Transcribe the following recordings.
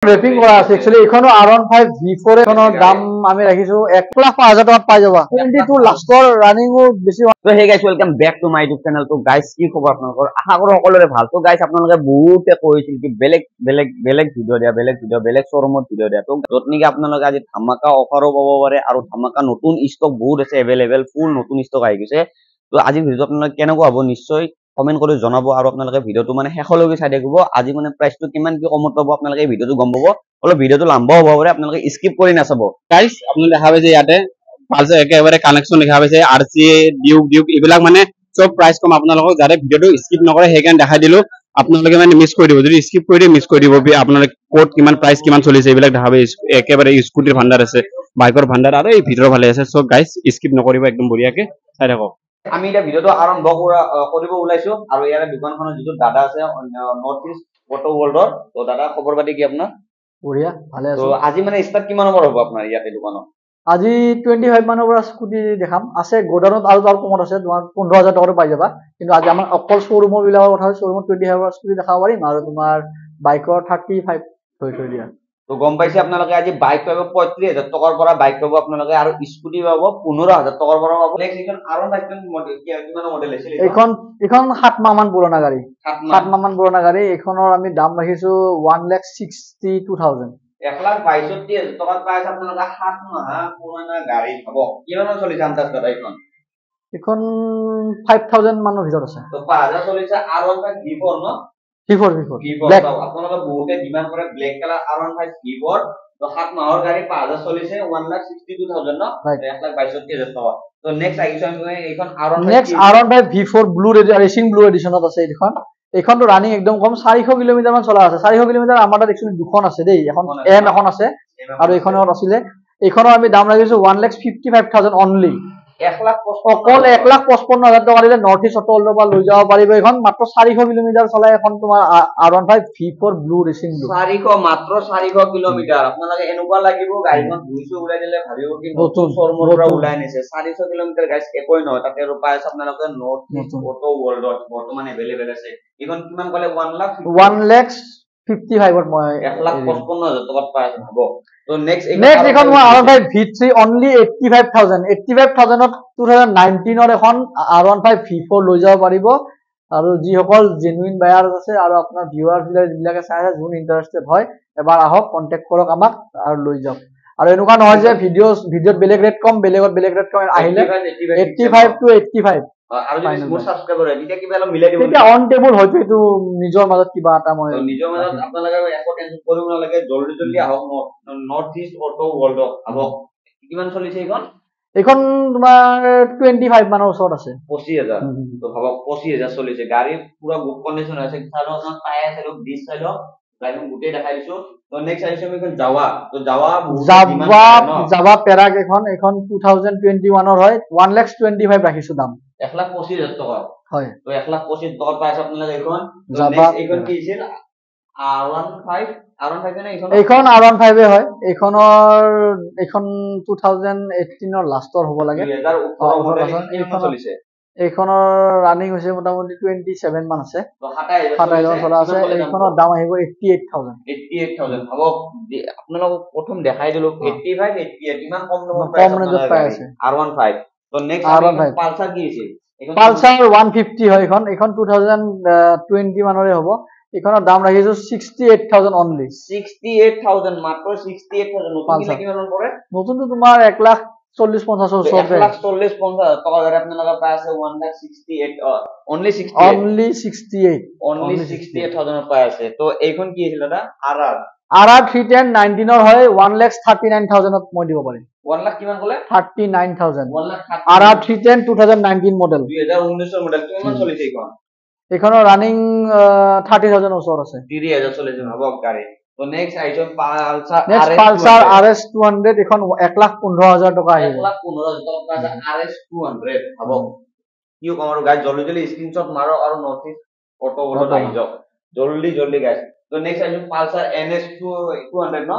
Wrapping কৰা আছে actually এখনো R15 V4 এখনৰ দাম আমি ৰাখিছো 1,05,000 টকাত পাই যাবা 22 লাষ্টৰ ৰানিংও বেছি তো hey guys welcome back to my YouTube channel. তো গাইস কি খবৰ আপোনালোকৰ? আশা কৰো সকলোৰে ভাল। তো গাইস আপোনালোকে বহুতে কৈছিল কি বেলেগ ভিডিও বেলেগ শোৰুমত ভিডিও দিয়া। তো যত নেকি আপোনালোকে আজি ধামাকা অফাৰো পাব পাৰে আৰু ধামাকা নতুন ষ্টক বহুত আছে এভেইলেবল, ফুল নতুন ষ্টক আহি গৈছে। তো আজি ভিডিওটো আপোনালোকে কেনেকুৱা হ'ব নিশ্চয় কমেন্ট কৰি জনাব আৰু আপোনালোকে ভিডিওটো মানে শেষলৈকে চাই থাকিব। আজি মানে প্ৰাইচটো কিমান কি কমত পাব আপোনালোকে ভিডিওটো গম পাব। অলপ ভিডিওটো লম্বা হ'ব পাৰে, আপোনালোকে স্কিপ কৰি নাচাব। গাইস আপোনালোকে দেখা পাইছে ইয়াতে পালছে একেবাৰে কানেকশন দেখা পাইছে আৰসি ডিউক এইবিলাক মানে সব প্ৰাইস কম। আপোনালোকক যাতে ভিডিওটো স্কিপ নকৰে সেইকাৰণে দেখাই দিলো। আপোনালোকে মানে মিছ কৰি দিব, যদি স্কিপ কৰি দিয়ে মিছ কৰি দিব। আপোনালোকে কোড কিমান প্ৰাইস কিমান চলিছে এইবিলাক দেখা পাই। একেবাৰে স্কুটিৰ ভান্ডাৰ আছে, বাইকৰ ভান্ডাৰ আৰু এই ভিডিওৰ ভালে আছে। সব গাইস স্কিপ নকৰিব, একদম বঢ়িয়াকে চাই থাকক। আমি এটা ভিডিওটো আৰম্ভ কৰিব ওলাইছো আৰু ইয়াৰ দোকানখনৰ যিটো দাদা আছে নৰ্থ ইষ্ট অটো ৱৰ্ল্ডৰ। তো দাদা খবৰ পাতি কি আপোনাৰ? বঢ়িয়া ভালে তো আছে আজি মানে স্টাৰ্ট কিমানৰ পৰা হ'ব আপোনাৰ ইয়াতে দোকানত? আজি 25 মানৰ পৰা স্কুটি দেখাম আছে গোডাউনত আৰু কমত আছে তোমাৰ 15,000 টকাটো পাই যাবা কিন্তু আজি আমাৰ অকল শ্বৰুমৰ বিলাকৰ কথা শ্বৰুমত 25 পৰা স্কুটি দেখাব পাৰিম আৰু তোমাৰ বাইকৰ 35 থৈ দিয়া। তো গম পাইছে আপোনালোকে আজি বাইক পাব 35,000 টকাৰ পৰা বাইক পাব আপোনালোকে আৰু স্কুটি পাব 15,000 টকাৰ পৰা পাব। নেক্সট আৰু মডেল কিমান মডেল আছিল এইখন 7 মাহ মান পুৰণা গাড়ী, 7 মাহ মান পুৰণা গাড়ী। এইখনৰ আমি দাম ৰাখিছো 1,62,000 1,62,000 টকাত পাইছে আপোনালোকে 7 মাহ পুৰণা গাড়ী পাব। কিমান চলিছে আন্দাজ দাদা এইখন? এইখন 5,000 মানৰ ভিতৰত আছে। তো 5,000 চলিছে R15 V4 ন? V4 ব্লেক আপোনালোকে বহুতে ডিমান্ড কৰে ব্লেক কালাৰ R15 V4। তো 7 মাহৰ গাড়ী 5,000 চলিছে 1,62,000 ন? 1,62,000 টকা। তো নেক্সট আহিছো আমি এইখন R15 V4 blue racing blue এডিশনত আছে এইখন। এইখনটো ৰানিং একদম কম 400 কিলোমিটাৰ মান চলা আছে। 400 কিলোমিটাৰ আমাৰ তাত একচুয়ালি দুখন আছে দেই, এখন এম এখন আছে আৰু এইখনত আছিলে। এইখনৰ আমি দাম ৰাখিছো 1,55,000 অনলি। 1,55,000 টকা দিলে নৰ্থ ইষ্ট অটো ৱৰ্ল্ডৰ পৰা লৈ যাব পাৰিব। এইখন মাত্ৰ 400 কিলোমিটাৰ চলাই এখন তোমাৰ R15 V4 blue racing blue. 400 মাত্ৰ 400 কিলোমিটাৰ। আপোনালোকে এনেকুৱা লাগিব গাড়ীখন ধুইছো ওলাই দিলে ভাবিব কি নতুন শ্বৰুমৰ পৰা ওলাই নিছে। 400 কিলোমিটাৰ গাইস একোই নহয়, তাতে আৰু পাইছে আপোনালোকে নৰ্থ ইষ্ট অটো ৱৰ্ল্ডত বৰ্তমান এভেইলেবল আছে। এইখন কিমান ক'লে? 1,55,000 মই 1,55,000 টকাত পাইছে হ'ব। তো নেক্সট এইখন মই R15 V3 অনলি 85,000 ত 2019 ৰ এখন R15 V4 লৈ যাব পাৰিব। আৰু যিসকল জেনুইন বায়াৰ আছে আৰু আপোনাৰ ভিউৱাৰ্ছ বিলাকে চাই আছে, যোন ইন্টাৰেস্টেড হয় এবাৰ আহক, কন্টেক্ট কৰক আমাক আৰু লৈ যাওক। আৰু এনেকুৱা নহয় যে ভিডিঅ'ত বেলেগ ৰেট কম, বেলেগত বেলেগ ৰেট কম, আহিলে 85 to 85 আৰু যদি মোৰ সাবস্ক্ৰাইবাৰ হয় তেতিয়া কিবা অলপ মিলাই দিব। তেতিয়া অন টেবল হয়তো এইটো নিজৰ মাজত কিবা এটা মই নিজৰ মাজত আপোনালোকে একো টেনচন কৰিব নালাগে। জলদি আহক নৰ্থ ইষ্ট অটো ৱৰ্ল্ডত আহক। কিমান চলিছে এইখন তোমাৰ 25 মানৰ ওচৰত আছে। 25,000। তো ভাবক 25,000 চলিছে। গাড়ী পুৰা গুড কন্ডিশন আছে। চালো আপোনাক টায়াৰ চালো ডিস চালো গাড়ীখন গোটেই দেখাই দিছো। তো নেক্সট আহিছো আমি এখন জাৱা। তো জাৱা পেৰাগ এখন 2021 ৰ হয়। 1,25,000 ৰাখিছো দাম। 1,25,000 টকা হয়। তো 1,25,000 টকা পাইছে আপোনালোকে এইখন। এইখন কি আছিল? R15 নে এইখন R15 হয়। এইখন 2018 ৰ লাষ্টৰ হ'ব লাগে। 2018 চলিছে। এইখনৰ ৰানিং হৈছে মোটামুটি 27 মান আছে। তো 27,000 চলা আছে। এইখনৰ দাম আহিব 88,000। 88,000 ভাবক আপোনালোকক প্ৰথম দেখাই দিলো 85 88 ইমান কম দামত পাই আছে R15। তো নেক্সট পালসাৰ কি আছে? পালসাৰ 150 হয়। এইখন 2020 মানৰে হ'ব। এইখনৰ দাম ৰাখিছো 68,000 অনলি। 68,000 মাত্ৰ 68,000। নতুন কিনা কিমান পৰে? নতুনটো তোমাৰ 1,40,50 ওচৰত 1,40,50 টকা গাড়ী আপোনালোকে পাই আছে 1,68 অনলি 68,000 পাই আছে। তো এইখন কি আছিল দাদা? RR 310 19 ৰ হয়। 1,39,000 ত মই দিব পাৰিম। 1 লাখ কিমান ক'লে? 39,000। 1,39,000 RR 310 2019 মডেল। 2019 ৰ মডেল। কিমান চলিছে এইখন? এইখনৰ ৰানিং 30,000 ওচৰত আছে। 30,000 চলিছে ভাবক গাড়ী। তো নেক্সট আইটেম পালসাৰ RS 200। এখন 1,15,000 টকা আহিব। 1,15,000 টকা পাইছে RS 200 ভাবক। কি কম আৰু গাইস জলদি স্ক্ৰিনশ্বট মাৰক আৰু নৰ্থ ইষ্ট অটো ৱৰ্ল্ডত আহি যাওক জলদি গাইস। তো নেক্সট আইটেম পালসাৰ NS 200 ন?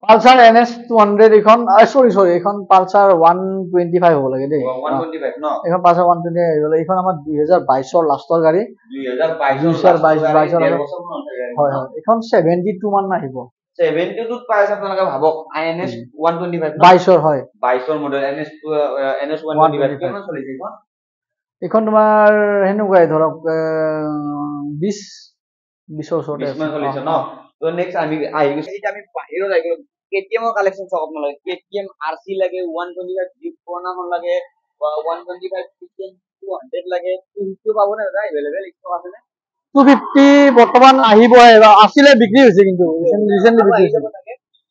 পালসাৰ NS 200 এইখন সৰি এইখন পালসাৰ 125 হ'ব লাগে দেই। 125 ন? এইখন পালসাৰ 125 আহিব। এইখন আমাৰ 2022 ৰ লাষ্টৰ গাড়ী। 2022 হয়। এইখন 72 মান আহিব। 72 পাই আছে আপোনালোকে ভাবক INS 125 ন 22 হয় 22 মডেল NS 125 কিমান চলিছে এইখন এইখন তোমাৰ হেনেকুৱাই ধৰক 20 ওচৰতে 20 মান চলিছে ন তো নেক্সট আমি আহি গৈছে এতিয়া আমি বাহিৰত আহি গলো KTM ৰ কালেকচন চাওক আপোনালোকে KTM RC লাগে 125 জিপ পুৰণাখন লাগে বা 125 KTM 200 লাগে 250 পাবনে দাদা अवेलेबल স্টক আছে নে 250 বৰ্তমান আহিবহে আছিলে বিক্ৰী হৈছে কিন্তু ৰিসেন্টলি বিক্ৰী হৈছে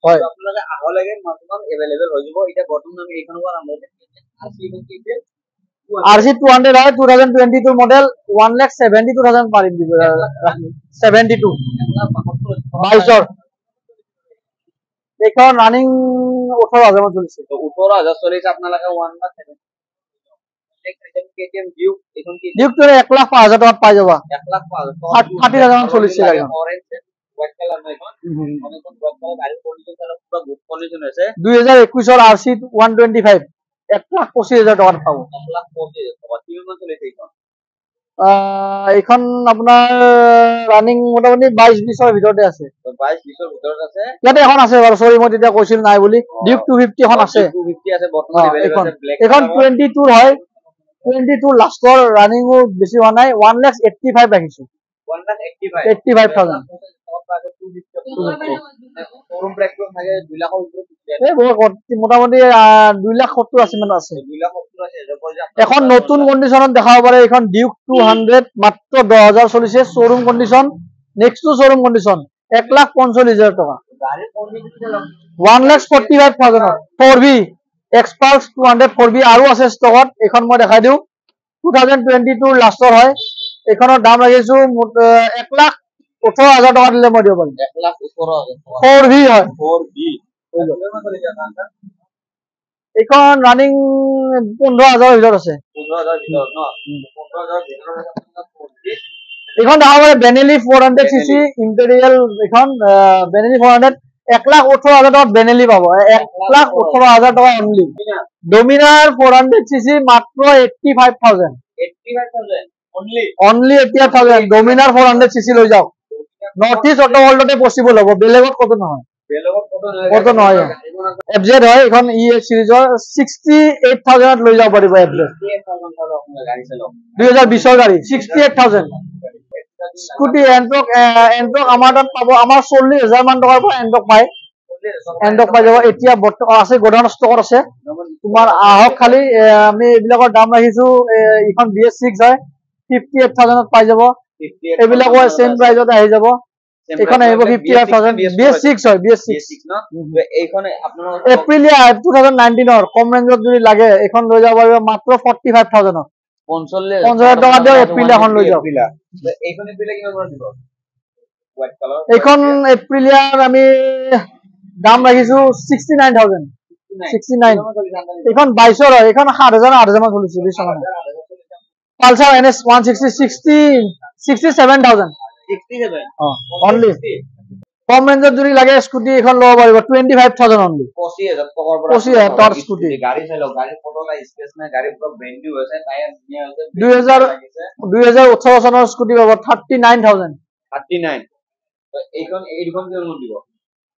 হয় আপোনালোকে আগলৈকে বৰ্তমান अवेलेबल হৈ যাব এতিয়া বৰ্তমান আমি এইখনৰ পৰা আৰম্ভ কৰিম RC KTM RC 200 হয় 2022 মডেল 1,72,000 পাৰিম দিব 72 22 এখন রানিং 18,000 মান চলিছে তো 18,000 চলিছে আপোনালোকে 1,7 KTM Duke এখন কি ডিউক তো 1,05,000 টাকাত পাই যাবা 1,05,000 30,000 মান চলিছে গাড়ীখন অরেঞ্জ হোয়াইট কালার নয় এখন অনেকক্ষণ ব্লক কালার গাড়ির কন্ডিশন তারা পুরো গুড কন্ডিশন আছে 2021 এর RC 125 1,25,000 টাকাত পাবো 1,25,000 টাকা কিমান চলিছে এখন এখন আপোনাৰ ৰানিং মোটামুটি 22-20 এৰ ভিতৰতে আছে তো 22-20 এৰ ভিতৰত আছে ইয়াতে এখন আছে বাৰু সৰি মই তেতিয়া কৈছিল নাই বুলি ডিউক 250 এখন আছে 250 আছে বৰ্তমান अवेलेबल আছে ব্ল্যাক এখন 22 হয় 22 লাষ্টৰ ৰানিংও বেছি হোৱা নাই 1,85,000 ৰাখিছো 85,000 শোরুম প্রাইস তো থাকে 2 লাখের উপরে এই মোটামুটি 2,70,000 আছে মানে আছে 2 লাখ 70 আছে এখন নতুন কন্ডিশনত দেখাব পাৰে এখন ডিউক 200 মাত্ৰ 10,000 চলিছে showroom condition next to showroom condition 1,45,000 টাকা গাড়ির কন্ডিশন 1,45,000 4V এক্সপালস 200 4V আৰু আছে ষ্টকত এখন মই দেখাই দিও 2022 লাষ্টৰ হয় এখনৰ দাম ৰাখিছো 1,18,000 টাকা দিলে মই দিব পাৰিম 1,18,000 4V হয় 4B এখন ৰানিং 15,000 এৰ ভিতৰ আছে 15,000 ভিতৰত ন 15,000 ভিতৰত আছে 4B এখন দেখা পাবে বেনেলি 400 সিসি ইম্পেরিয়াল এখন বেনেলি 400 1,18,000 টাকা বেনেলি পাবো 1,18,000 টাকা অনলি ডোমিনার 400 সিসি মাত্র 85,000 অনলি 85,000 ডোমিনার 400 সিসি লৈ যাও নর্থ ইস্ট অটো ওয়ার্ল্ডতে পসিবল হ'ব বেলেগত কত নহয় কত নহয় এফজেড হয় এখন সিৰিজৰ 68,000 লৈ যাব পাৰিব এফজেড 2020 ৰ গাড়ী 68,000 স্কুটি এন্ট্ৰক আমাৰ তাত পাব আমাৰ 40,000 মান টকাৰ পৰা এন্ট্ৰক পায় এন্ট্ৰক পাই যাব এতিয়া বৰ্তমান আছে গোডাউন ষ্টকত আছে তোমাৰ আহক খালি আমি এইবিলাকৰ দাম ৰাখিছো এখন BS6 হয় 58,000 ত পাই যাব এইবিলাকো সেম প্ৰাইজত আহি যাব এখন আহিব 55,000 BS6 হয় BS6 ন এইখন আপোনালোক এপ্ৰিলিয়া 2019 ৰ কম ৰেঞ্জত যদি লাগে এখন লৈ যাব পাৰিব মাত্ৰ 45,000 ত 50,000 টকা দিও এপ্ৰিলিয়া এখন লৈ যাওক এইখন এপ্ৰিলিয়া কিমান পৰা দিব হোৱাইট কালাৰ এইখন এপ্ৰিলিয়াৰ আমি দাম ৰাখিছো 69,000 69 এইখন 22 ৰ হয় এইখন 7,000 মান চলিছে বিছমান পালসার NS 160 67,000 অনলি কম রেঞ্জত যদি লাগে স্কুটি এখন লব পাৰিব 25,000 অনলি 25,000 টকাৰ পৰা 25,000 টকাৰ স্কুটি গাড়ী চাই লওক গাড়ী ফটো লাই স্পেচ নাই গাড়ী পুরো ব্র্যান্ড নিউ আছে টায়ার নিয়া আছে 2018 চনৰ স্কুটি পাব 39,000 39 তো এইখন কিমান দিব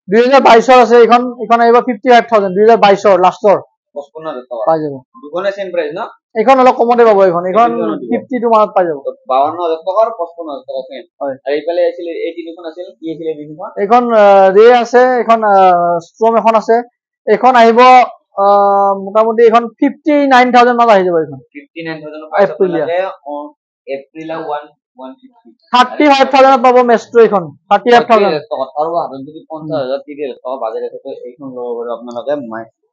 2022 ৰ আছে এইখন আহিব 55,000 2022 ৰ লাষ্টৰ 55,000 টকা পাই যাব দুখনে সেম প্রাইস না এইখন অলপ কমতে পাব এইখন 52 মানত পাই যাব 52,000 টকাৰ 55,000 টকা সেম হয় আৰু এইফালে আছিল এই তিনিখন আছিল কি আছিল এই তিনিখন এইখন ৰে আছে এইখন ষ্ট্ৰম এখন আছে এইখন আহিব মোটামুটি এইখন 59,000 মান আহি যাব এইখন 59,000 পাই আপোনালোকে এপ্ৰিল 35,000 পাব মেষ্ট্ৰো এইখন 35,000 টকা আৰু হাতত যদি 50,000 30,000 টকা বাজেট আছে তো এইখন ল'ব পাৰিব আপোনালোকে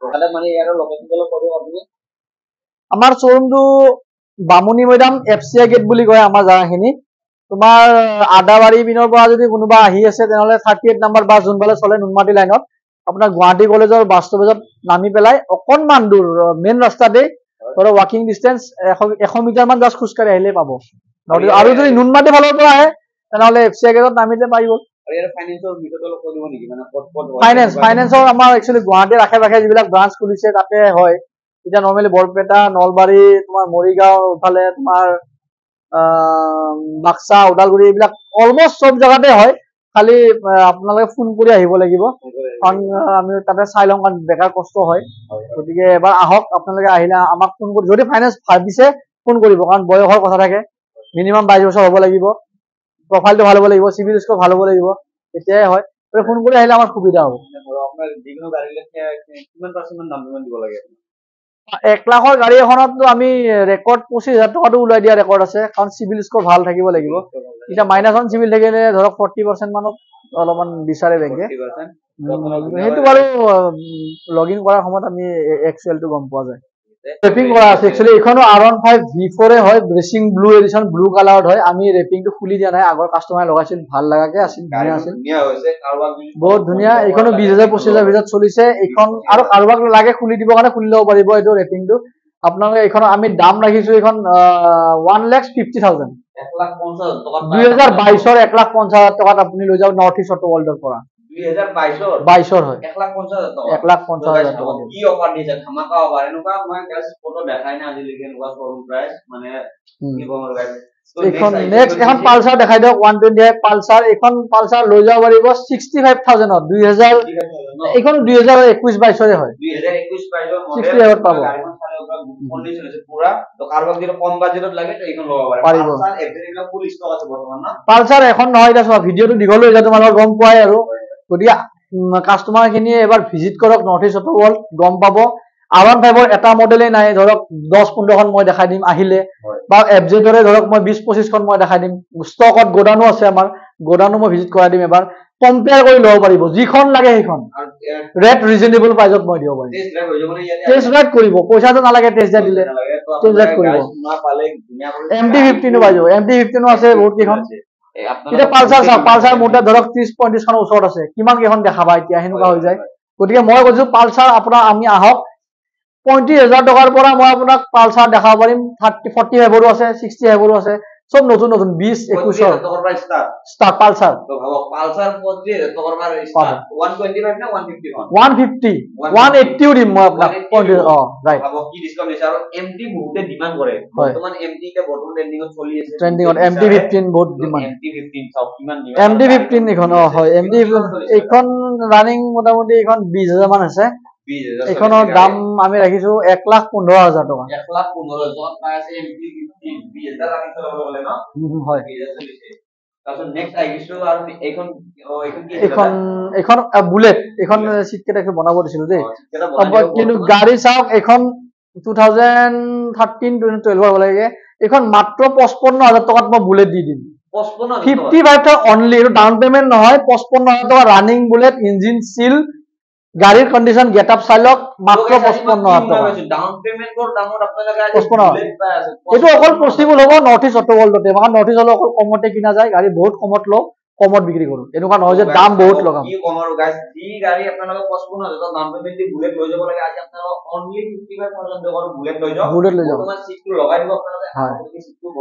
তাহলে মানে ইয়াৰ লোকেশন গলো কৰিব আপুনি আমাৰ শ্বৰুমটো বামুনি মৈদাম FCI গেট বুলি কয় আমাৰ জাগাখিনি তোমাৰ আদাবাৰী বিনৰ পৰা যদি কোনোবা আহি আছে তেনেহলে 38 নম্বৰ বাছ যোনবালে চলে নুনমাটি লাইনত আপোনাৰ গুৱাহাটী কলেজৰ বাছ ষ্টপেজত নামি পেলাই অকনমান দূৰ মেইন ৰাস্তাতে ধৰ ৱাকিং ডিসটেন্স 100 মিটাৰ মান জাস্ট খোজকাঢ়ি আহিলে পাব আৰু যদি নুনমাটি ফালৰ পৰা আহে তেনেহলে FCI গেটত নামিলে পাৰিব আৰু ইয়াৰ ফাইনান্সৰ ভিতৰত অলপ কৈ দিব নেকি মানে ক'ত ফাইনান্সৰ আমাৰ একচুয়ালি গুৱাহাটীৰ আশে-পাশে যিবিলাক ব্ৰাঞ্চ খুলিছে তাতে হয় এটা নৰমালি বৰপেটা নলবাৰী তোমাৰ মৰিগাঁও উঠালে তোমাৰ বাক্সা ওদালগুৰি এইবিলাক অলমোস্ট সব জায়গাতে হয় খালি আপোনালোকে ফোন কৰি আহিব লাগিব, কাৰণ আমি তাতে চাই লওঁ, কাৰণ বেকাৰ কষ্ট হয়। গতিকে এবাৰ আহক, আপোনালোকে আহিলে আমাক ফোন কৰি, যদি ফাইনেন্স ভাবিছে ফোন কৰিব, কাৰণ বয়সৰ কথা থাকে। মিনিমাম 22 বছৰ হ'ব লাগিব, প্ৰফাইলটো ভাল হ'ব লাগিব, চিভিল স্ক'ৰ ভাল হ'ব লাগিব, তেতিয়াই হয়। ফোন কৰি আহিলে আমাৰ সুবিধা হ'ব। আপোনাৰ যিকোনো গাড়ী কিমান পাৰ্চেণ্ট দাম দিব লাগে? 1 লাখৰ গাড়ী এখনততো আমি ৰেকৰ্ড 25,000 টকাটো ওলাই দিয়া ৰেকৰ্ড আছে, কাৰণ চিভিল স্ক'ৰ ভাল থাকিব লাগিব। এতিয়া -1 চিভিল থাকিলে ধৰক 40% মানত অলপমান বিচাৰে বেংকে। সেইটো বাৰু লগ ইন কৰাৰ সময়ত আমি এক্সেলটো গম পোৱা যায়। ৰেপিং কৰা আছে একচুৱেলি, এইখনো R15 V4 হয়, ৰেচিং ব্লু এডিশ্যন, ব্লু কালাৰত হয়। আমি ৰেপিংটো খুলি দিয়া নাই, আগৰ কাষ্টমাৰে লগাইছিল, ভাল লগাকে আছিল, ধুনীয়া আছিল, বহুত ধুনীয়া। এইখনো 20,000-25,000 ভিতৰত চলিছে। এইখন আৰু কাৰোবাক লাগে খুলি দিবৰ কাৰণে খুলি ল'ব পাৰিব এইটো ৰেপিংটো। আপোনালোকে এইখন আমি দাম ৰাখিছো, এইখন 1,50,000, 2022-ৰ 1,50,000 টকাত আপুনি লৈ যাওক নৰ্থ ইষ্ট অটো ৱৰ্ল্ডৰ পৰা। 2022-ৰ হয়, 1,50,000 টকা। কি অফাৰ দিছে? ধামাকা অফাৰ। এনেকুৱা মই ফটো দেখাই নাই আজিলৈকে, এনেকুৱা শ্বৰুম প্ৰাইচ মানে কি ক'ম আৰু guys। এইখন নেক্সট এখন পালচাৰ দেখাই দিয়ক, 125 পালচাৰ। এইখন পালচাৰ লৈ যাব পাৰিব 65,000ত, 2000, এইখন 2021-22-ৰে হয়, 65,000 পাব। পালচাৰ এখন নহয়, এতিয়া চোৱা ভিডিঅ'টো দীঘল হৈ যায়, তোমালোকে গম পোৱাই আৰু। গতিকে কাষ্টমাৰ খিনিয়ে এবাৰ ভিজিট কৰক নৰ্থ ইষ্ট অটো ৱৰ্ল্ড, গম পাব। R15-ৰ এটা মডেলেই নাই, ধৰক 10-15খন মই দেখাই দিম আহিলে, বা FZ-ৰে ধৰক মই 20-25খন মই দেখাই দিম। ষ্টকত গোডাউনো আছে আমাৰ, গোডাউনো মই ভিজিট কৰাই দিম এবাৰ, কম্পেয়াৰ কৰি ল'ব পাৰিব, যিখন লাগে সেইখন ৰেট ৰিজনেবল প্ৰাইজত মই দিব পাৰিম। টেষ্ট ৰাইড কৰিব, পইচাটো নালাগে, টেষ্ট ৰাইড দিলে টেষ্ট ৰাইড কৰিব। MT-15 পাই যাব, MT-15 আছে বহুত কেইখন। এতিয়া পালচাৰ চাওক, পালচাৰ মোৰ তাত ধৰক 30-35খনৰ ওচৰত আছে, কিমান কেইখন দেখাবা এতিয়া, সেনেকুৱা হৈ যায়। গতিকে মই কৈছো পালচাৰ আপোনাৰ, আমি আহক, 35,000 টকাৰ পৰা মই আপোনাক পালচাৰ দেখাব পাৰিম। 45ৰো আছে, 65ৰো আছে, চব নতুন নতুন, 20-21ৰ ষ্টাৰ্ট পালচাৰ। 150, 180ও দিম মই আপোনাক। ট্ৰেণ্ডিঙত MT-15 বহুত ডিমাণ্ড। MT-15 এইখন হয়, এইখন ৰানিং মোটামুটি এইখন 20,000 মান আছে। এইখনৰ দাম আমি ৰাখিছো 1,15,000 টকা। এইখন বুলেট, এইখন চিট কেইটা বনাব দিছিলো দেই, কিন্তু গাড়ী চাওক, এইখন 2013-2012 হ'ব লাগে। এইখন মাত্ৰ 55,000 টকাত মই বুলেট দি দিম। 55,000 অনলি, এইটো ডাউন পেমেণ্ট নহয়, 55,000 টকা ৰানিং বুলেট, ইঞ্জিন চিল, গাড়ীৰ কণ্ডিশ্যন গেট আপ চাই লওক, মাত্ৰ 55,000 টকা। এইটো অকল পচিবল হ'ব নৰ্থ ইষ্ট অটো ৱৰ্ল্ডতে, কাৰণ নৰ্থ ইষ্ট অকল কমতে কিনা যায়, গাড়ী বহুত কমত লওঁ, কমত বিক্ৰী কৰো। এনেকুৱা নহয় যে দাম বহুত লগাম। বুলেট লৈ যাওক।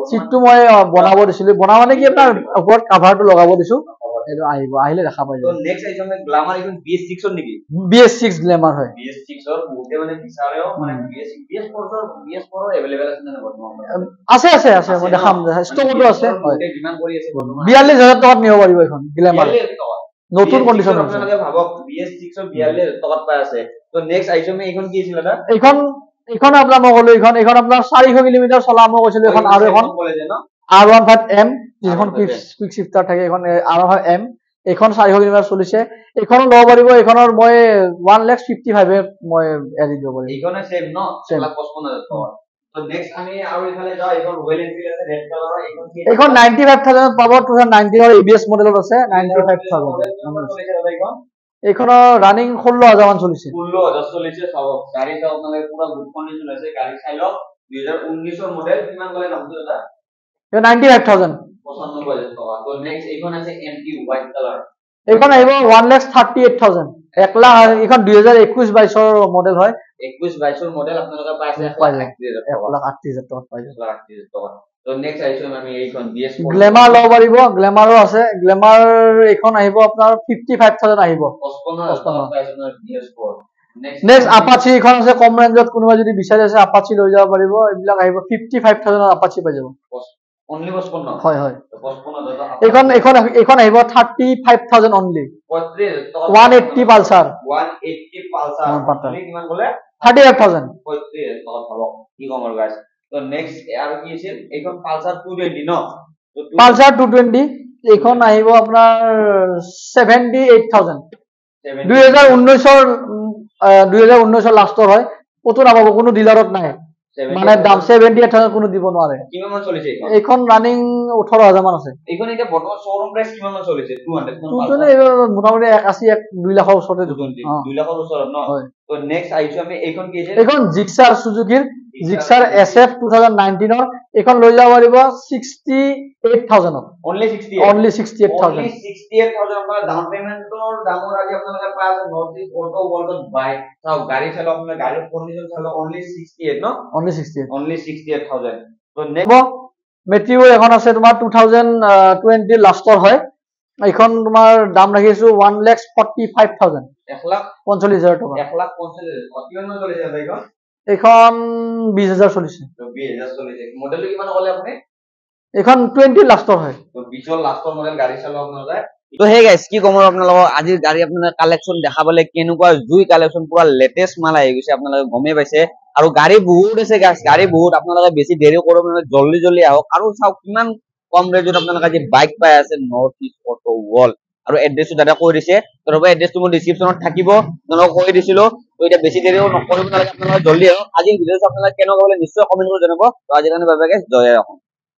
চিটটো মই বনাব দিছিলো, বনাব মানে কি আপোনাৰ ওপৰত কাভাৰটো লগাব দিছো, এইটো আহিব, আহিলে দেখা পাই যাব। BS6 গ্লেমাৰ হয়। আছে আছে আছে, মই দেখাম, ষ্টকতো আছে। 42,000 টকাত নিব পাৰিব এইখন গ্লেমাৰ, নতুন কণ্ডিশ্যন আছে। এইখন আপোনাৰ মই ক'লো, এইখন আপোনাৰ 400 কিলোমিটাৰ চলা মই কৈছিলো। এইখন আৰু এখন R15M, যিখন কুইক শিফটাৰ থাকে, এইখন R15M, এইখন 400 কিলোমিটাৰ চলিছে। এইখনো ল'ব পাৰিব, এইখনৰ মই 1,55,000 মই এৰি দিব পাৰিম। এইখন 95,000 পাব, 2019-ৰ ABS মডেলত আছে, 95,000। এইখনৰ ৰানিং 16,000 মান চলিছে। 95,000। এইখন আহিব 1,38,000, 1 লাখ। এইখন 2021-22ৰ মডেল হয়, 21-22ৰ মডেল আপোনালোকে পাইছে 1,80,000 টকাত পাই যাব। গ্লেমাৰ ল'ব পাৰিব, গ্লেমাৰো আছে। গ্লেমাৰ এইখন আহিব আপোনাৰ 55,000 আহিব। নেক্সট আপাচি এইখন আছে, কম ৰেঞ্জত কোনোবা যদি বিচাৰি আছে আপাচি লৈ যাব পাৰিব। এইবিলাক আহিব 55,000 আপাচি পাই যাব। অনলি 55 হয় হয় 55 এইখন আহিব 35,000 অনলি 180 পালসার 180 পালসার কিমান বলে 35,000 35 ভাবক কি কম আৰু গাইস তো নেক্সট আৰু কি আছিল এইখন পালসাৰ 220 ন তো পালসাৰ 220 এইখন আহিব আপোনাৰ 78,000 2019 লাষ্টৰ হয় কতো নাপাব কোনো ডিলাৰত নাই মানে দাম 78,000 কোনো দিব নোৱাৰে কিমান মান চলিছে এইখন ৰানিং 18,000 মান আছে এইখন এতিয়া বৰ্তমান শোৰুম প্ৰাইস কিমান মান চলিছে 200 মোটামুটি 2 লাখৰ ওচৰতে 2 লাখৰ ওচৰত ন তো নেক্সট আইছো আমি এইখন কি আছে এইখন জিক্সাৰ সুজুকিৰ জিক্সাৰ SF 2019 ৰ এইখন লৈ যাব পাৰিব 68,000 অনলি 68,000 আপোনাৰ ডাউন পেমেন্টৰ দামৰ আজি আপোনালোকে পাই আছে নৰ্থ ইষ্ট অটো ওয়াৰ্ল্ডত বাই চাও গাড়ী চালো আপোনাৰ গাড়ীৰ কন্ডিশন চালো অনলি 68 ন অনলি 68,000 তো মেট্ৰিও এখন আছে তোমাৰ 2020 লাষ্টৰ হয় এইখন তোমাৰ দাম ৰাখিছো 1,45,000 1,45,000 টকা 1,45,000 কিমান মান চলিছে এইখন এইখন 20,000 চলিছে তো 20,000 চলিছে মডেলটো কিমান ক'লে আপুনি এইখন 20 লাষ্টৰ হয় তো 20 লাষ্টৰ মডেল গাড়ী চালো আপোনালোকে তো হে গাইস কি কম আপোনালোকক আজিৰ গাড়ী আপোনালোকে কালেকচন দেখাবলে কেনেকুৱা জুই কালেকচন পুৰা লেটেস্ট মাল আহি গৈছে আপোনালোকে গমে পাইছে আৰু গাড়ী বহুত আছে গাইস গাড়ী বহুত আপোনালোকে বেছি দেৰি কৰিব নালাগে জলদি আহক আৰু চাওক কিমান কম ৰেটত আপোনালোকে আজি বাইক পাই আছে নৰ্থ ইষ্ট অটো ওয়াৰ্ল্ড আৰু এড্ৰেছটো দাদা কৈ দিছে তৰপৰা এড্ৰেছটো মই ডেসক্ৰিপচনত থাকিব আপোনালোকক কৈ দিছিলো তো এতিয়া বেছি দেৰি নকৰিব নালাগে আপোনালোকে জলদি আহক আজিৰ ভিডিঅ'টো আপোনালোকে কেনেকুৱা পালে নিশ্চয় কমেন্ট কৰি জনাব তো আজিৰ কাৰণে বাই বাই গাইস জয় অসম